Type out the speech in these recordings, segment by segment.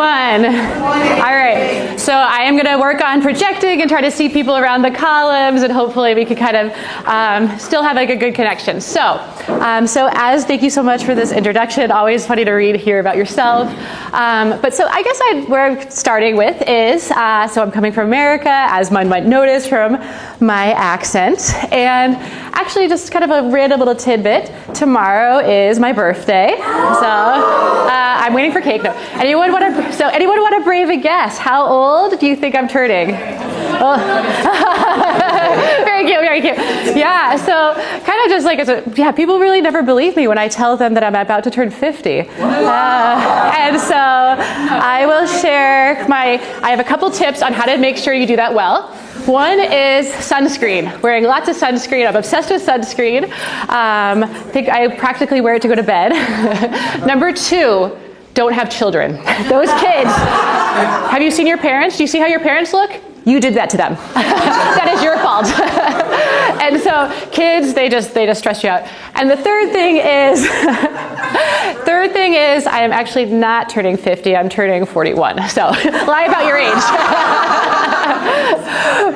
everyone. All right, so I am going to work on projecting and try to see people around the columns, and hopefully we can kind of still have like a good connection. So thank you so much for this introduction. Always funny to read here about yourself. But so I guess where I'm starting with is, so I'm coming from America, as one might notice from my accent. And actually, just kind of a random little tidbit, tomorrow is my birthday. So I'm waiting for cake. No. Anyone want to brave a guess? How old do you think I'm turning? Oh. Very cute, very cute. Yeah, so kind of just like, people really never believe me when I tell them that I'm about to turn 50. And so I will share I have a couple tips on how to make sure you do that well. One is sunscreen, wearing lots of sunscreen. I'm obsessed with sunscreen. I think I practically wear it to go to bed. Number 2, don't have children. Those kids, have you seen your parents? Do you see how your parents look? You did that to them. That is your fault. And so kids, they just stress you out. And the third thing is I am actually not turning 50, I'm turning 41. So lie about your age.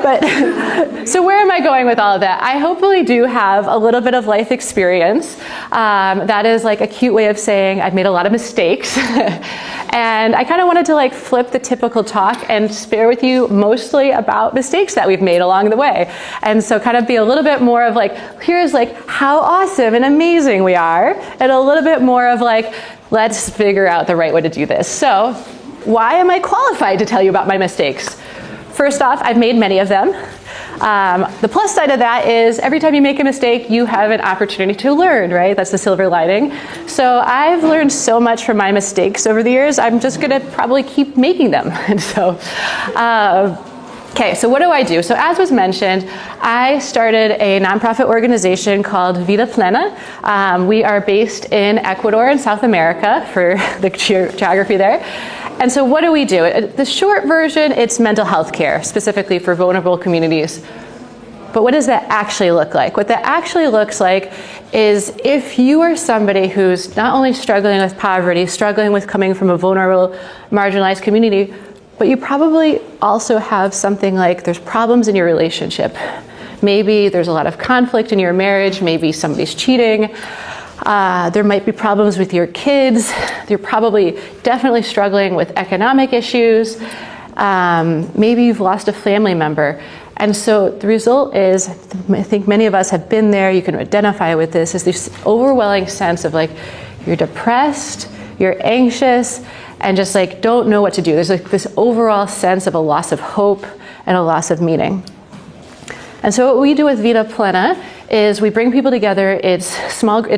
But so where am I going with all of that? I hopefully do have a little bit of life experience. That is like a cute way of saying I've made a lot of mistakes. And I kind of wanted to like flip the typical talk and share with you mostly about mistakes that we've made along the way. And so kind of be a little bit more of like, here's like how awesome and amazing we are, and a little bit more of like, let's figure out the right way to do this. So why am I qualified to tell you about my mistakes? First off, I've made many of them. The plus side of that is every time you make a mistake, you have an opportunity to learn, right? That's the silver lining. So I've learned so much from my mistakes over the years. I'm just going to probably keep making them. And so, okay, so what do I do? So as was mentioned, I started a nonprofit organization called Vida Plena. We are based in Ecuador in South America for the geography there. And so what do we do? The short version, it's mental health care, specifically for vulnerable communities. But what does that actually look like? What that actually looks like is if you are somebody who's not only struggling with poverty, struggling with coming from a vulnerable, marginalized community, but you probably also have something like there's problems in your relationship. Maybe there's a lot of conflict in your marriage, maybe somebody's cheating. There might be problems with your kids. You're probably definitely struggling with economic issues. Maybe you've lost a family member. And so the result is, I think many of us have been there, you can identify with this, is this overwhelming sense of like, you're depressed, you're anxious, and just like don't know what to do. There's like this overall sense of a loss of hope and a loss of meaning. And so what we do with Vida Plena is we bring people together, it's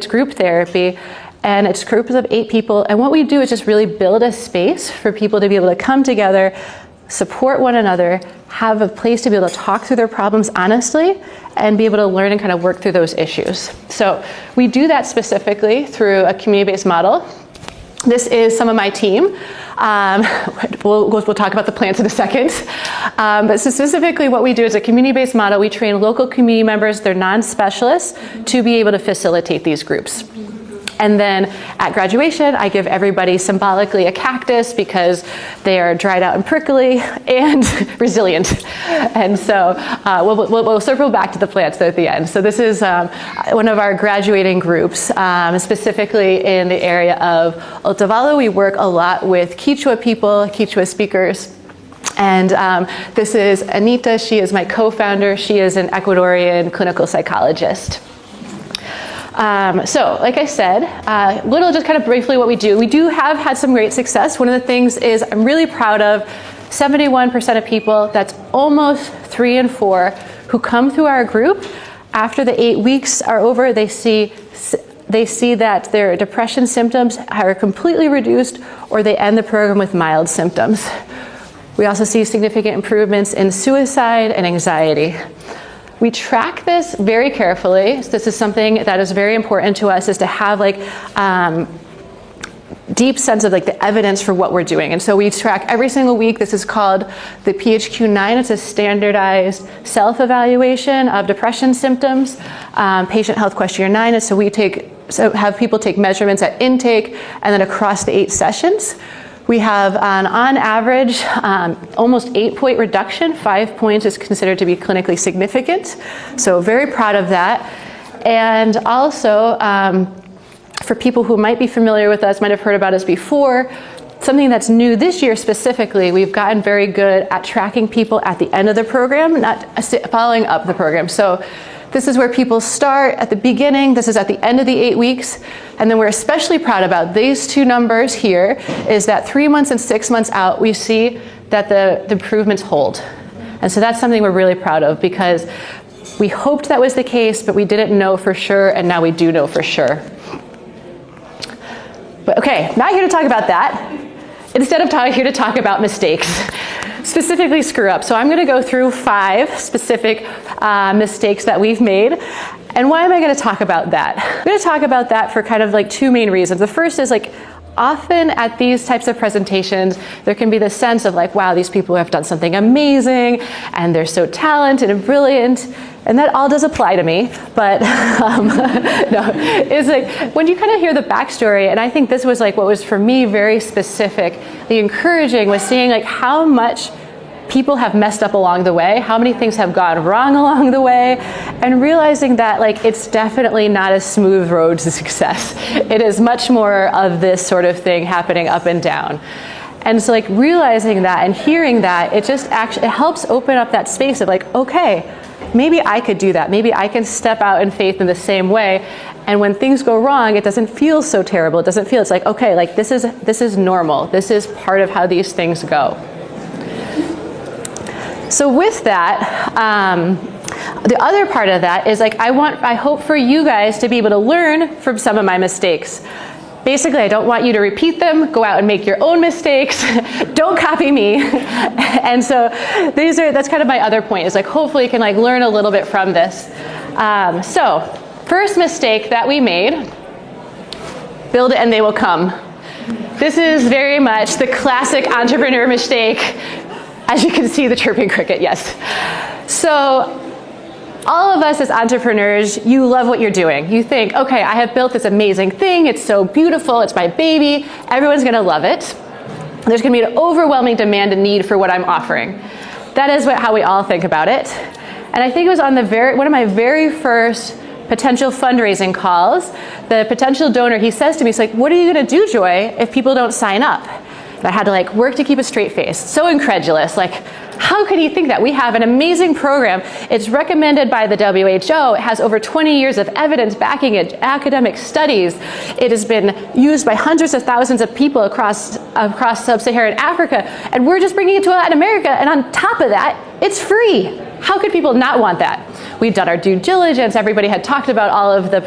group therapy, and it's groups of 8 people. And what we do is just really build a space for people to be able to come together, support one another, have a place to be able to talk through their problems honestly, and be able to learn and kind of work through those issues. So we do that specifically through a community-based model. This is some of my team. We'll talk about the plants in a second. But so specifically what we do is a community-based model. We train local community members, they're non-specialists, to be able to facilitate these groups. And then at graduation, I give everybody symbolically a cactus because they are dried out and prickly and resilient. And so we'll circle back to the plants at the end. So this is one of our graduating groups, specifically in the area of Otavalo. We work a lot with Quechua people, Quechua speakers. And this is Anita. She is my co-founder. She is an Ecuadorian clinical psychologist. So, like I said, just kind of briefly what we do. We do have had some great success. One of the things is I'm really proud of 71% of people, that's almost 3 in 4, who come through our group. After the 8 weeks are over, they see that their depression symptoms are completely reduced, or they end the program with mild symptoms. We also see significant improvements in suicide and anxiety. We track this very carefully. This is something that is very important to us, is to have like deep sense of like the evidence for what we're doing. And so we track every single week. This is called the PHQ-9. It's a standardized self-evaluation of depression symptoms, patient health questionnaire 9. And so have people take measurements at intake and then across the 8 sessions. We have on average almost 8-point reduction. 5 points is considered to be clinically significant. So very proud of that. And also for people who might be familiar with us, might have heard about us before, something that's new this year specifically, we've gotten very good at tracking people at the end of the program, not following up the program. So this is where people start at the beginning, this is at the end of the 8 weeks, and then we're especially proud about these two numbers here, is that 3 months and 6 months out, we see that the improvements hold. And so that's something we're really proud of, because we hoped that was the case, but we didn't know for sure, and now we do know for sure. But okay, not here to talk about that. Instead of here to talk about mistakes, specifically screw up. So I'm going to go through 5 specific mistakes that we've made. And why am I going to talk about that? I'm going to talk about that for kind of like 2 main reasons. The first is like, often at these types of presentations, there can be this sense of like, wow, these people have done something amazing, and they're so talented and brilliant, and that all does apply to me, but no, it's like, when you kind of hear the backstory, and I think this was like what was for me very specific, the encouraging was seeing like how much people have messed up along the way, how many things have gone wrong along the way, and realizing that like it's definitely not a smooth road to success. It is much more of this sort of thing happening up and down. And so like realizing that and hearing that, it just actually, it helps open up that space of like, okay, maybe I could do that. Maybe I can step out in faith in the same way. And when things go wrong, it doesn't feel so terrible. It doesn't feel, it's like, okay, like this is normal. This is part of how these things go. So with that, the other part of that is like, I hope for you guys to be able to learn from some of my mistakes. Basically, I don't want you to repeat them. Go out and make your own mistakes. Don't copy me. And so that's kind of my other point, is like, hopefully you can like learn a little bit from this. So first mistake that we made, build it and they will come. This is very much the classic entrepreneur mistake. As you can see, the chirping cricket, yes. So all of us as entrepreneurs, you love what you're doing. You think, okay, I have built this amazing thing. It's so beautiful. It's my baby. Everyone's going to love it. There's going to be an overwhelming demand and need for what I'm offering. That is how we all think about it. And I think it was on one of my very first potential fundraising calls, the potential donor, he says to me, he's like, what are you going to do, Joy, if people don't sign up? And I had to like work to keep a straight face. So incredulous, like, how could he think that? We have an amazing program. It's recommended by the WHO. It has over 20 years of evidence backing it, academic studies. It has been used by hundreds of thousands of people across sub-Saharan Africa. And we're just bringing it to Latin America. And on top of that, it's free. How could people not want that? We'd done our due diligence. Everybody had talked about all of the,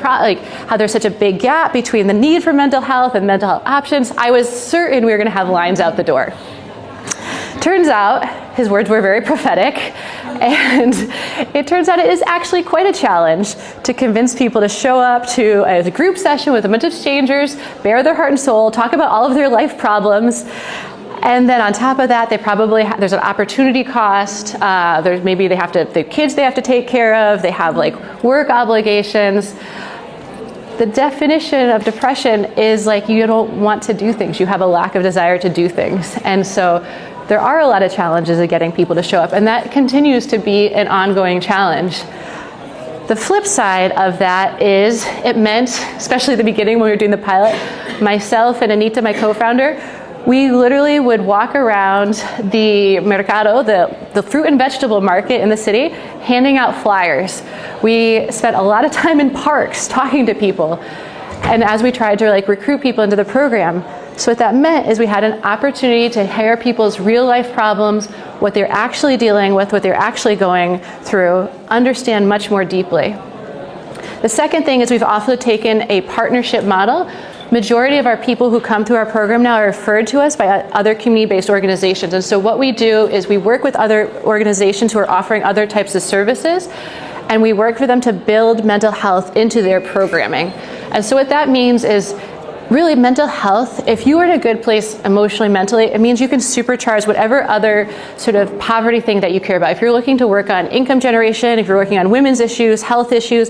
how there's such a big gap between the need for mental health and mental health options. I was certain we were going to have lines out the door. Turns out, his words were very prophetic, and it turns out it is actually quite a challenge to convince people to show up to a group session with a bunch of strangers, bare their heart and soul, talk about all of their life problems, and then on top of that, they probably there's an opportunity cost. There's maybe the kids they have to take care of. They have like work obligations. The definition of depression is like you don't want to do things. You have a lack of desire to do things, and so there are a lot of challenges of getting people to show up, and that continues to be an ongoing challenge. The flip side of that is it meant, especially at the beginning when we were doing the pilot, myself and Anita, my co-founder, we literally would walk around the mercado, the fruit and vegetable market in the city, handing out flyers. We spent a lot of time in parks talking to people, and as we tried to like recruit people into the program. So what that meant is we had an opportunity to hear people's real life problems, what they're actually dealing with, what they're actually going through, understand much more deeply. The second thing is we've also taken a partnership model. Majority of our people who come through our program now are referred to us by other community-based organizations. And so what we do is we work with other organizations who are offering other types of services, and we work for them to build mental health into their programming. And so what that means is really mental health, if you are in a good place emotionally, mentally, it means you can supercharge whatever other sort of poverty thing that you care about. If you're looking to work on income generation, if you're working on women's issues, health issues,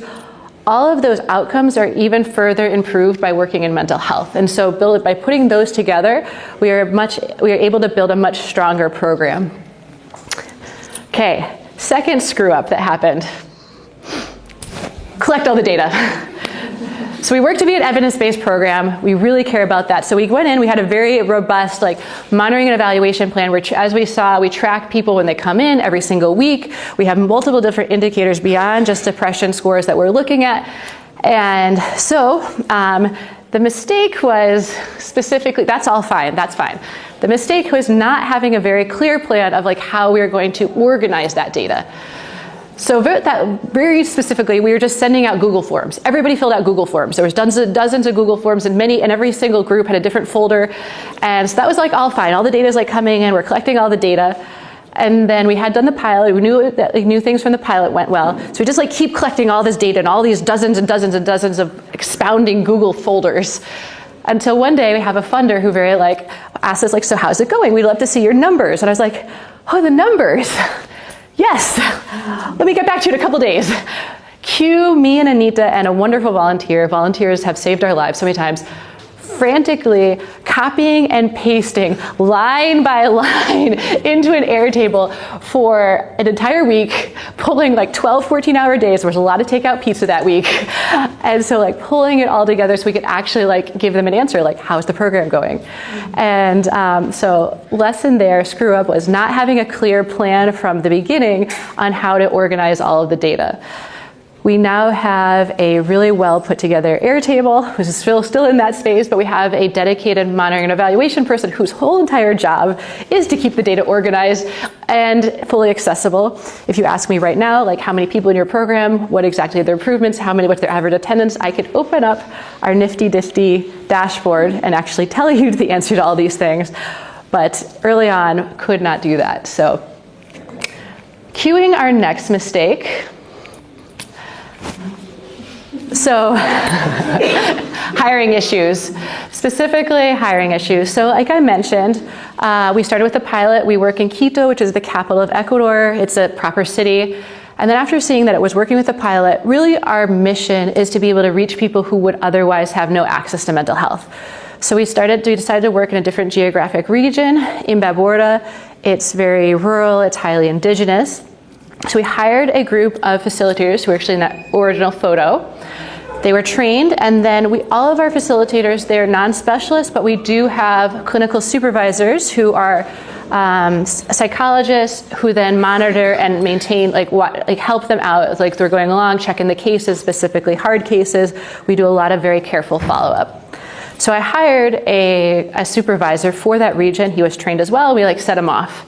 all of those outcomes are even further improved by working in mental health. And so by putting those together, we are able to build a much stronger program. Okay, second screw up that happened. Collect all the data. So we work to be an evidence-based program. We really care about that. So we went in, we had a very robust monitoring and evaluation plan, which, as we saw, we track people when they come in every single week. We have multiple different indicators beyond just depression scores that we're looking at. And so the mistake was specifically, that's all fine, that's fine. The mistake was not having a very clear plan of how we are going to organize that data. So very specifically, we were just sending out Google Forms. Everybody filled out Google Forms. There was dozens of Google Forms, and every single group had a different folder. And so that was all fine. All the data is coming in. We're collecting all the data. And then we had done the pilot. We knew things from the pilot went well. So we just keep collecting all this data and all these dozens and dozens and dozens of expounding Google folders. Until one day we have a funder who very asked us so how's it going? We'd love to see your numbers. And I was like, oh, the numbers. Yes, let me get back to you in a couple days. Cue me and Anita and a wonderful volunteer. Volunteers have saved our lives so many times. Frantically copying and pasting line by line into an Airtable for an entire week, pulling 12, 14-hour days. There was a lot of takeout pizza that week. And so pulling it all together so we could actually give them an answer, how's the program going? And so lesson there, screw up, was not having a clear plan from the beginning on how to organize all of the data. We now have a really well put together Airtable, which is still in that space, but we have a dedicated monitoring and evaluation person whose whole entire job is to keep the data organized and fully accessible. If you ask me right now, how many people in your program, what exactly are their improvements, what's their average attendance, I could open up our nifty dashboard and actually tell you the answer to all these things. But early on, could not do that. So, cueing our next mistake. So hiring issues, specifically hiring issues. So like I mentioned, we started with the pilot. We work in Quito, which is the capital of Ecuador. It's a proper city. And then after seeing that it was working with the pilot, really our mission is to be able to reach people who would otherwise have no access to mental health. So we decided to work in a different geographic region, Imbabura. It's very rural, it's highly indigenous. So we hired a group of facilitators who were actually in that original photo. They were trained, and then all of our facilitators, they're non-specialists, but we do have clinical supervisors who are psychologists who then monitor and maintain, help them out as they're going along, checking the cases, specifically hard cases. We do a lot of very careful follow-up. So I hired a supervisor for that region. He was trained as well. We set him off.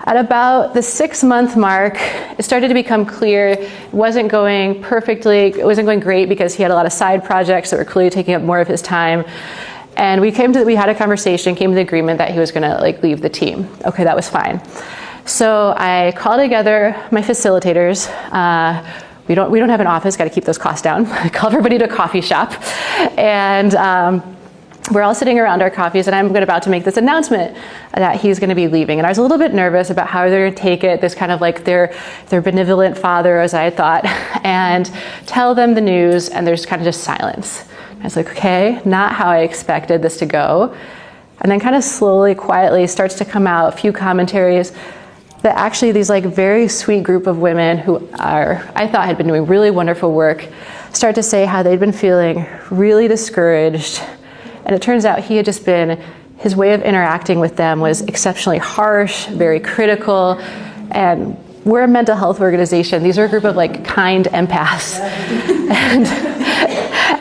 At about the 6-month mark, it started to become clear it wasn't going perfectly, it wasn't going great because he had a lot of side projects that were clearly taking up more of his time. And we had a conversation, came to the agreement that he was gonna leave the team. Okay, that was fine. So I called together my facilitators. We don't have an office, gotta keep those costs down. I called everybody to a coffee shop. And we're all sitting around our coffees, and I'm about to make this announcement that he's going to be leaving. And I was a little bit nervous about how they're going to take it, this kind of their benevolent father, as I had thought, and tell them the news, and there's kind of just silence. I was okay, not how I expected this to go. And then kind of slowly, quietly starts to come out a few commentaries that actually these very sweet group of women who I thought had been doing really wonderful work, start to say how they'd been feeling really discouraged. And it turns out he had just his way of interacting with them was exceptionally harsh, very critical, and we're a mental health organization. These are a group of kind empaths.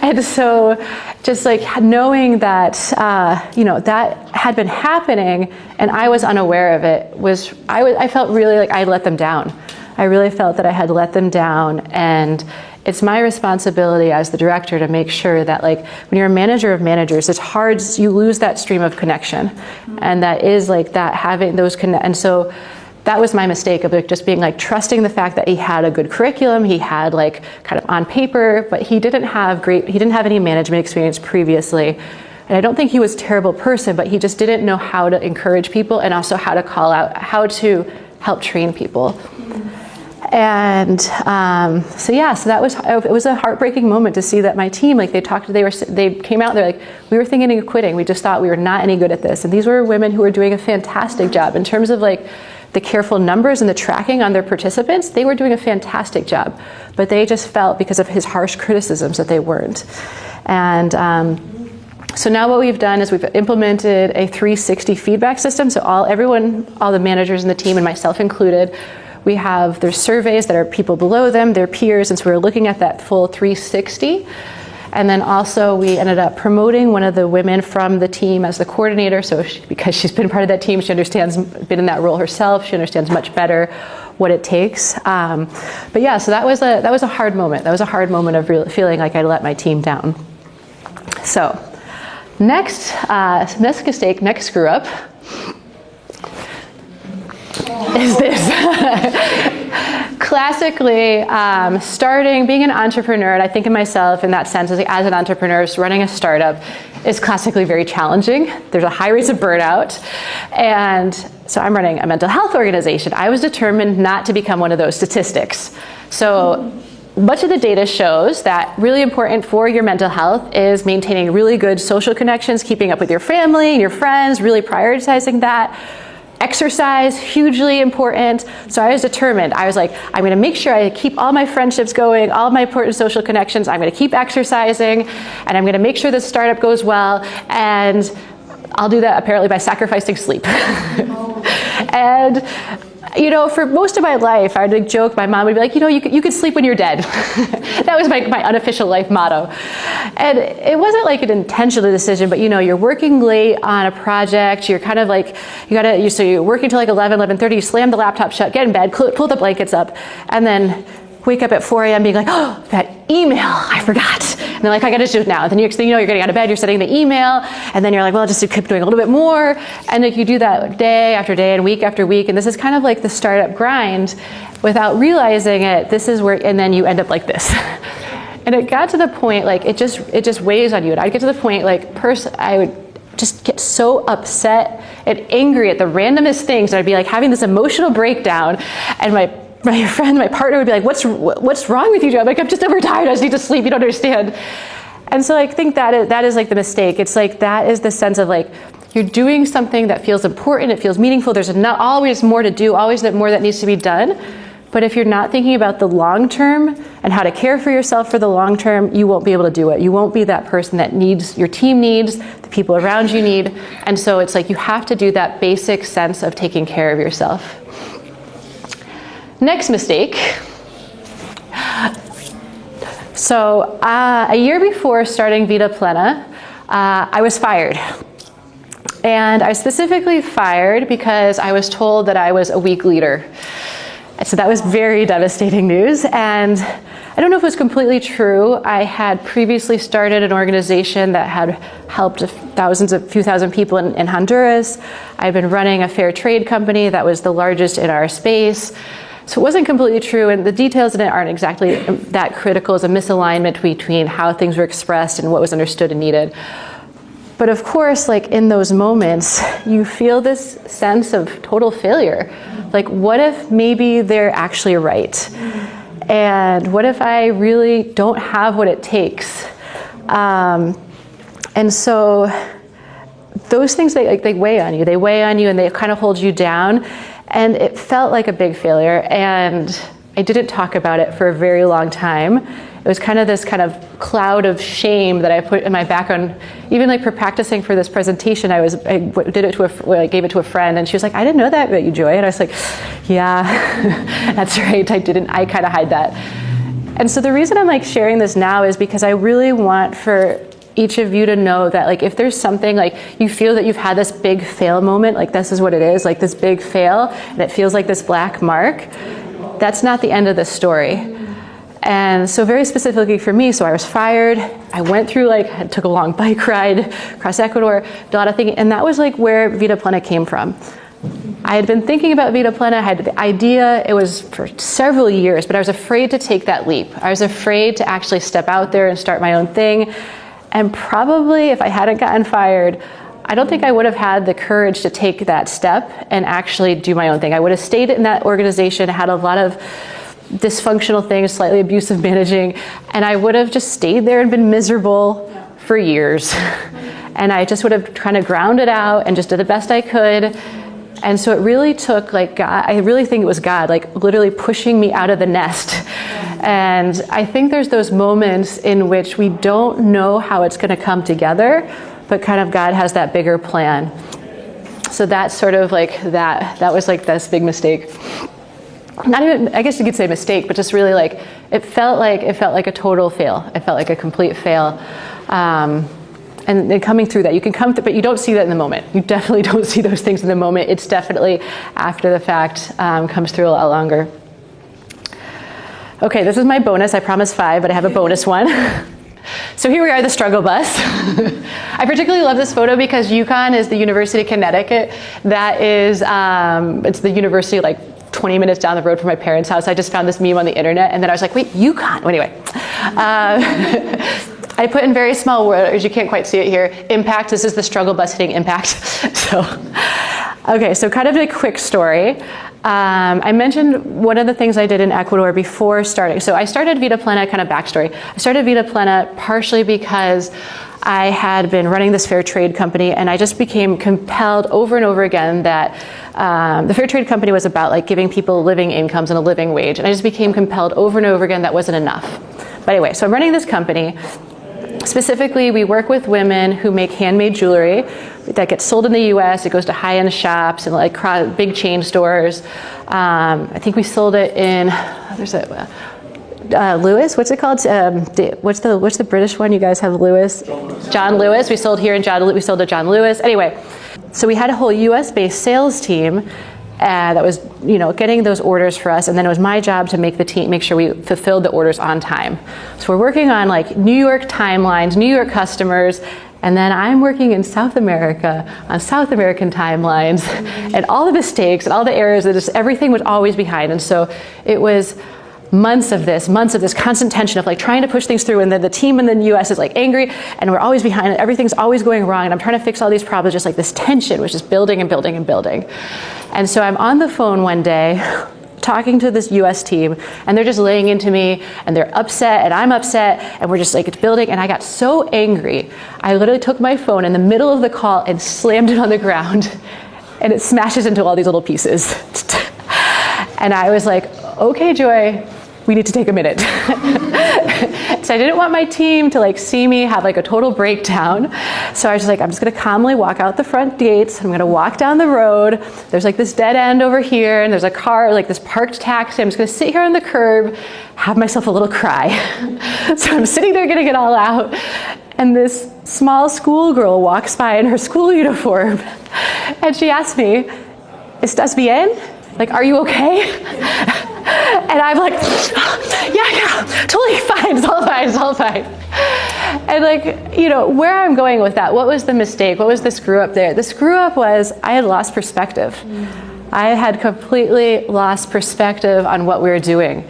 and so just knowing that, that had been happening and I was unaware of it I felt really I let them down. I really felt that I had let them down, and it's my responsibility as the director to make sure that when you're a manager of managers, it's hard, you lose that stream of connection. Mm-hmm. And that is that having those and so that was my mistake of just being trusting the fact that he had a good curriculum, he had kind of on paper, but he didn't have any management experience previously. And I don't think he was a terrible person, but he just didn't know how to encourage people and also how to call out, how to help train people. Mm-hmm. And so that was, it was a heartbreaking moment to see that my team, like they came out, they're like, we were thinking of quitting. We just thought we were not any good at this. And these were women who were doing a fantastic job in terms of like the careful numbers and the tracking on their participants. They were doing a fantastic job, but they just felt, because of his harsh criticisms, that they weren't. And so now what we've done is we've implemented a 360 feedback system. So all the managers in the team, and myself included, there's surveys that are people below them, their peers, and so we're looking at that full 360. And then also we ended up promoting one of the women from the team as the coordinator. So because she's been part of that team, she been in that role herself, she understands much better what it takes. But yeah, so that was a hard moment. That was a hard moment of really feeling like I let my team down. So next mistake, next screw up, is this. Classically, being an entrepreneur, and I think of myself in that sense as an entrepreneur, running a startup is classically very challenging. There's a high rate of burnout. And so I'm running a mental health organization. I was determined not to become one of those statistics. So much of the data shows that really important for your mental health is maintaining really good social connections, keeping up with your family and your friends, really prioritizing that. Exercise, hugely important. So I was determined. I was like, I'm going to make sure I keep all my friendships going, all my important social connections. I'm going to keep exercising, and I'm going to make sure this startup goes well. And I'll do that apparently by sacrificing sleep. And for most of my life, I would joke, my mom would be like, you could sleep when you're dead. That was my unofficial life motto. And it wasn't like an intentional decision, but you're working late on a project, you're kind of like, so you're working till like 11:30, you slam the laptop shut, get in bed, pull the blankets up, and then wake up at 4 a.m. being like, oh, that email, I forgot. And they're like, I gotta do it now. And then next thing you know, you're getting out of bed, you're sending the email, and then you're like, well, I'll just keep doing a little bit more. And like you do that day after day and week after week, and this is kind of like the startup grind without realizing it. This is where, and then you end up like this. And it got to the point, like it just weighs on you. And I'd get to the point, like I would just get so upset and angry at the randomest things. And I'd be like having this emotional breakdown, and my partner would be like, what's wrong with you, Joe? I'm like, I'm just overtired, I just need to sleep, you don't understand. And so I think that is like the mistake. It's like, that is the sense of like, you're doing something that feels important, it feels meaningful, there's always more to do, always more that needs to be done. But if you're not thinking about the long term and how to care for yourself for the long term, you won't be able to do it. You won't be that person that your team needs, the people around you need. And so it's like, you have to do that basic sense of taking care of yourself. Next mistake. So a year before starting Vida Plena, I was fired. And I specifically fired because I was told that I was a weak leader. So that was very devastating news. And I don't know if it was completely true. I had previously started an organization that had helped a few thousand people in Honduras. I'd been running a fair trade company that was the largest in our space. So it wasn't completely true, and the details in it aren't exactly that critical. It's a misalignment between how things were expressed and what was understood and needed. But of course, like in those moments, you feel this sense of total failure. Like, what if maybe they're actually right? And what if I really don't have what it takes? And so those things, they weigh on you. They weigh on you and they kind of hold you down. And it felt like a big failure, and I didn't talk about it for a very long time. It was kind of this kind of cloud of shame that I put in my background. Even like for practicing for this presentation, I gave it to a friend, and she was like, I didn't know that about you, Joy. And I was like, yeah, that's right, I didn't. I kind of hide that. And so the reason I'm like sharing this now is because I really want for each of you to know that like if there's something like you feel that you've had this big fail moment, like this is what it is, like this big fail, and it feels like this black mark, that's not the end of the story. And so very specifically for me, so I was fired, I went through I took a long bike ride across Ecuador, did a lot of thinking, and that was like where Vida Plena came from. I had been thinking about Vida Plena, I had the idea, it was for several years, but I was afraid to take that leap. I was afraid to actually step out there and start my own thing. And probably if I hadn't gotten fired, I don't think I would have had the courage to take that step and actually do my own thing. I would have stayed in that organization, had a lot of dysfunctional things, slightly abusive managing, and I would have just stayed there and been miserable for years. And I just would have kind of ground it out and just did the best I could. And so it really took like God, I really think it was God, like literally pushing me out of the nest. And I think there's those moments in which we don't know how it's going to come together, but kind of God has that bigger plan. So that's sort of like that was like this big mistake. Not even, I guess you could say mistake, but just really like, it felt like a total fail. It felt like a complete fail. And then coming through that, you can come through, but you don't see that in the moment. You definitely don't see those things in the moment. It's definitely after the fact, comes through a lot longer. Okay, this is my bonus. I promised 5, but I have a bonus one. So here we are, the struggle bus. I particularly love this photo because UConn is the University of Connecticut. That is, it's the university like 20 minutes down the road from my parents' house. I just found this meme on the internet, and then I was like, wait, UConn? Well, anyway. I put in very small words, you can't quite see it here, impact. This is the struggle bus hitting impact. Okay, so kind of a quick story. I mentioned one of the things I did in Ecuador before starting. So I started Vida Plena, kind of backstory. I started Vida Plena partially because I had been running this fair trade company, and I just became compelled over and over again that the fair trade company was about like giving people living incomes and a living wage. And I just became compelled over and over again that wasn't enough. But anyway, so I'm running this company. Specifically, we work with women who make handmade jewelry that gets sold in the US. It goes to high-end shops and like big chain stores. I think we sold it in, there's a, Lewis, what's it called? What's the British one? You guys have Lewis? John Lewis. We sold here in we sold to John Lewis. Anyway, so we had a whole US-based sales team that was, getting those orders for us, and then it was my job to make sure we fulfilled the orders on time. So we're working on like New York timelines, New York customers, and then I'm working in South America on South American timelines, and all the mistakes and all the errors, everything was always behind. And so it was months of this constant tension of like trying to push things through, and then the team in the US is like angry, and we're always behind, and everything's always going wrong, and I'm trying to fix all these problems, just like this tension was just building and building and building. And so I'm on the phone one day talking to this US team, and they're just laying into me, and they're upset, and I'm upset, and we're just like, it's building, and I got so angry, I literally took my phone in the middle of the call and slammed it on the ground, and it smashes into all these little pieces. And I was like, okay, Joy, we need to take a minute. So I didn't want my team to like see me have like a total breakdown. So I was just like, I'm just gonna calmly walk out the front gates. I'm gonna walk down the road. There's like this dead end over here, and there's a car, like this parked taxi. I'm just gonna sit here on the curb, have myself a little cry. So I'm sitting there getting it all out, and this small schoolgirl walks by in her school uniform, and she asks me, ¿Estás bien? Like, are you okay? And I'm like, yeah, totally fine, it's all fine. And like, where I'm going with that, what was the mistake? What was the screw up there? The screw up was I had lost perspective. I had completely lost perspective on what we were doing.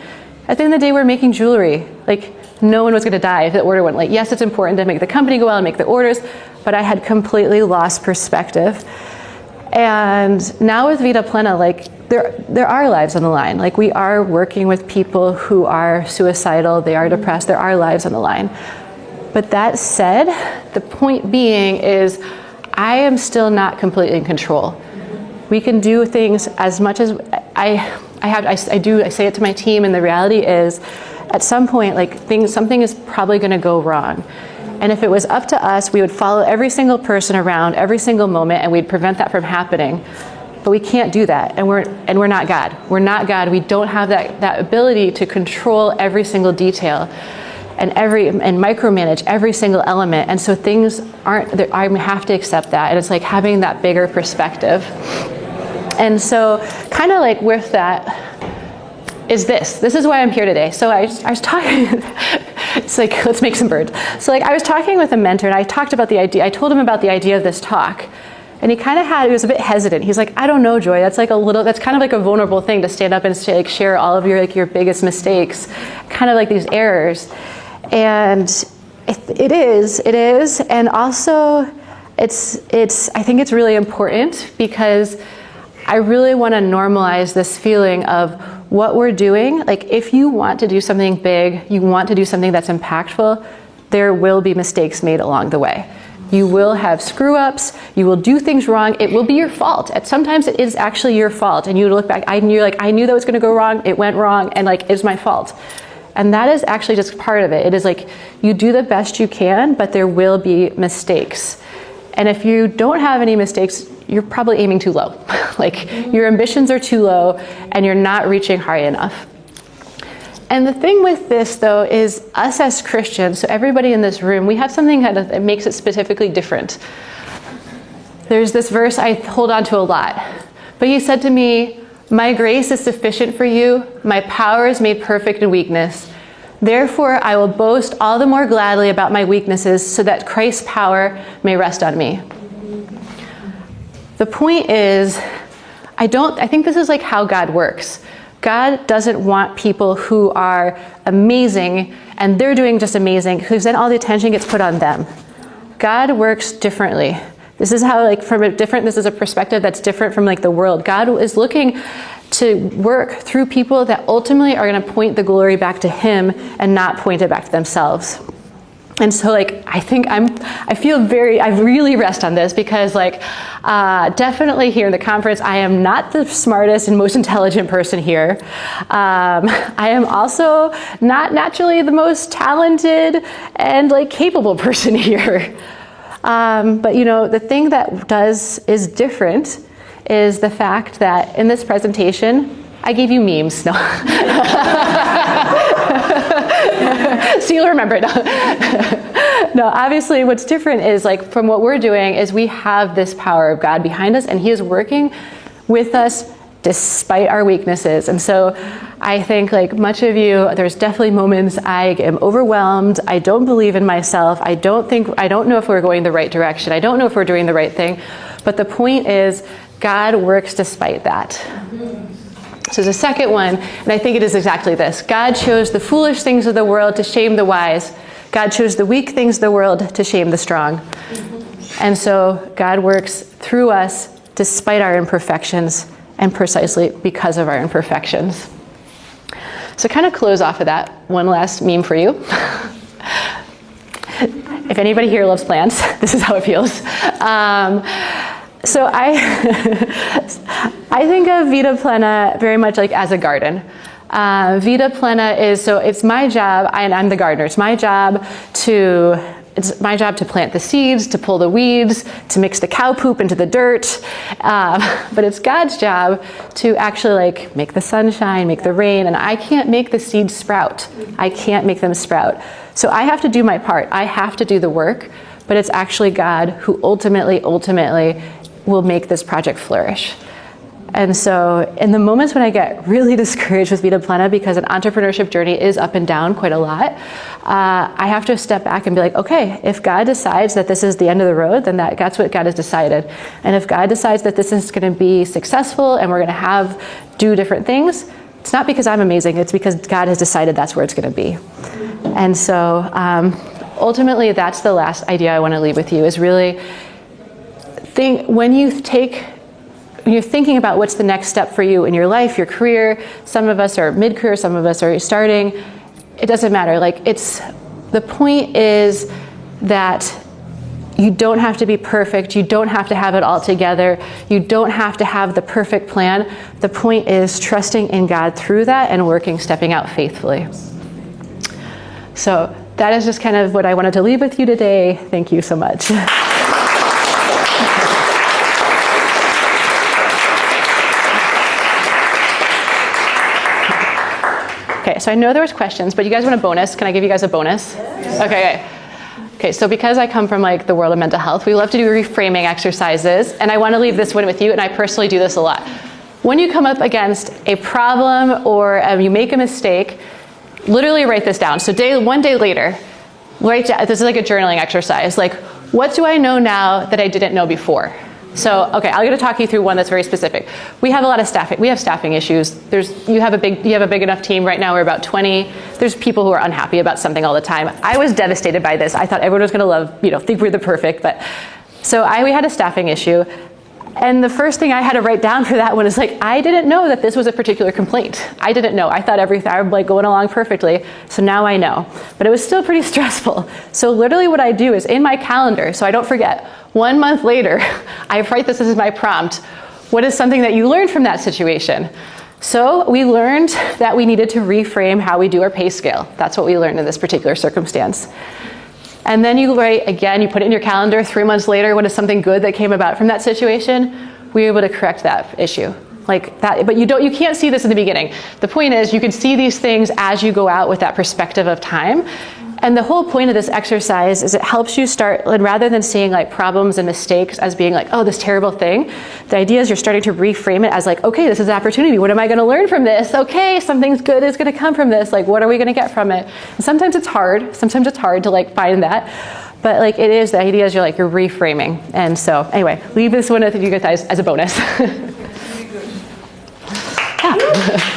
At the end of the day, we're making jewelry. Like, no one was gonna die if the order went late. Yes, it's important to make the company go well and make the orders, but I had completely lost perspective. And now with Vida Plena, like, there are lives on the line. Like, we are working with people who are suicidal, they are depressed, there are lives on the line. But that said, the point being is I am still not completely in control. We can do things as much as I say it to my team, and the reality is at some point, like, something is probably gonna go wrong. And if it was up to us, we would follow every single person around every single moment, and we'd prevent that from happening. But we can't do that, and we're not God. We're not God. We don't have that ability to control every single detail and micromanage every single element. And so things aren't. I have to accept that, and it's like having that bigger perspective. And so, kind of like with that, is this. This is why I'm here today. So I was talking. It's like, let's make some birds. So like I was talking with a mentor, and I talked about the idea. I told him about the idea of this talk. And he was a bit hesitant. He's like, I don't know, Joy, that's kind of like a vulnerable thing to stand up and share all of your biggest mistakes, kind of like these errors. And it is. And also I think it's really important because I really want to normalize this feeling of what we're doing, like if you want to do something big, you want to do something that's impactful, there will be mistakes made along the way. You will have screw ups, you will do things wrong, it will be your fault. And sometimes it is actually your fault, and you look back, I knew that was gonna go wrong, it went wrong, and like, it's my fault. And that is actually just part of it. It is like, you do the best you can, but there will be mistakes. And if you don't have any mistakes, you're probably aiming too low. Like, your ambitions are too low, and you're not reaching high enough. And the thing with this, though, is us as Christians, so everybody in this room, we have something that makes it specifically different. There's this verse I hold on to a lot. But he said to me, "My grace is sufficient for you. My power is made perfect in weakness. Therefore, I will boast all the more gladly about my weaknesses so that Christ's power may rest on me." The point is, I think this is like how God works. God doesn't want people who are amazing and they're doing just amazing, because then all the attention gets put on them. God works differently. This is how, like, this is a perspective that's different from like the world. God is looking to work through people that ultimately are going to point the glory back to him and not point it back to themselves. And so, like, I really rest on this, because like, definitely here in the conference, I am not the smartest and most intelligent person here. I am also not naturally the most talented and like capable person here. But you know, the thing that is different is the fact that in this presentation, I gave you memes. No. So you'll remember it. No, obviously what's different is, like, from what we're doing is we have this power of God behind us, and he is working with us despite our weaknesses. And so I think, like much of you, there's definitely moments I am overwhelmed. I don't believe in myself. I don't know if we're going the right direction. I don't know if we're doing the right thing. But the point is, God works despite that. So the second one, and I think it is exactly this: God chose the foolish things of the world to shame the wise. God chose the weak things of the world to shame the strong. And so God works through us despite our imperfections, and precisely because of our imperfections. So kind of close off of that, one last meme for you. If anybody here loves plants, this is how it feels. So I think of Vida Plena very much like as a garden. Vida Plena it's my job, and I'm the gardener. It's my job to plant the seeds, to pull the weeds, to mix the cow poop into the dirt. But it's God's job to actually like make the sunshine, make the rain, and I can't make the seeds sprout. I can't make them sprout. So I have to do my part. I have to do the work, but it's actually God who ultimately will make this project flourish. And so in the moments when I get really discouraged with Vida Plena, because an entrepreneurship journey is up and down quite a lot, I have to step back and be like, okay, if God decides that this is the end of the road, then that's what God has decided. And if God decides that this is going to be successful and we're going to do different things, it's not because I'm amazing, it's because God has decided that's where it's going to be. And so ultimately, that's the last idea I want to leave with you, is really when you're thinking about what's the next step for you in your life, your career. Some of us are mid-career, some of us are starting. It doesn't matter. The point is that you don't have to be perfect. You don't have to have it all together. You don't have to have the perfect plan. The point is trusting in God through that and stepping out faithfully. So that is just kind of what I wanted to leave with you today. Thank you so much. Okay, so I know there was questions, but you guys want a bonus? Can I give you guys a bonus? Yes. Okay, so because I come from like the world of mental health, we love to do reframing exercises, and I want to leave this one with you, and I personally do this a lot. When you come up against a problem or you make a mistake, literally write this down. So one day later, this is like a journaling exercise. Like, what do I know now that I didn't know before? So, okay, I'm going to talk you through one that's very specific. We have a lot of staffing. We have staffing issues. You have a big enough team. Right now we're about 20. There's people who are unhappy about something all the time. I was devastated by this. I thought everyone was going to think we're the perfect. But so we had a staffing issue. And the first thing I had to write down for that one is like, I didn't know that this was a particular complaint. I didn't know. I thought everything, I was like going along perfectly. So now I know. But it was still pretty stressful. So literally what I do is in my calendar, so I don't forget, 1 month later, I write this as my prompt. What is something that you learned from that situation? So we learned that we needed to reframe how we do our pay scale. That's what we learned in this particular circumstance. And then you write, again, you put it in your calendar, 3 months later, what is something good that came about from that situation? We were able to correct that issue. Like that, but you can't see this in the beginning. The point is you can see these things as you go out with that perspective of time. And the whole point of this exercise is it helps you start, and rather than seeing like problems and mistakes as being like, oh, this terrible thing, the idea is you're starting to reframe it as like, okay, this is an opportunity. What am I going to learn from this? Okay, something's good is going to come from this. Like, what are we going to get from it? And sometimes it's hard. Sometimes it's hard to like find that. But like it is, the idea is you're reframing. And so anyway, leave this one with you guys as a bonus. Yeah.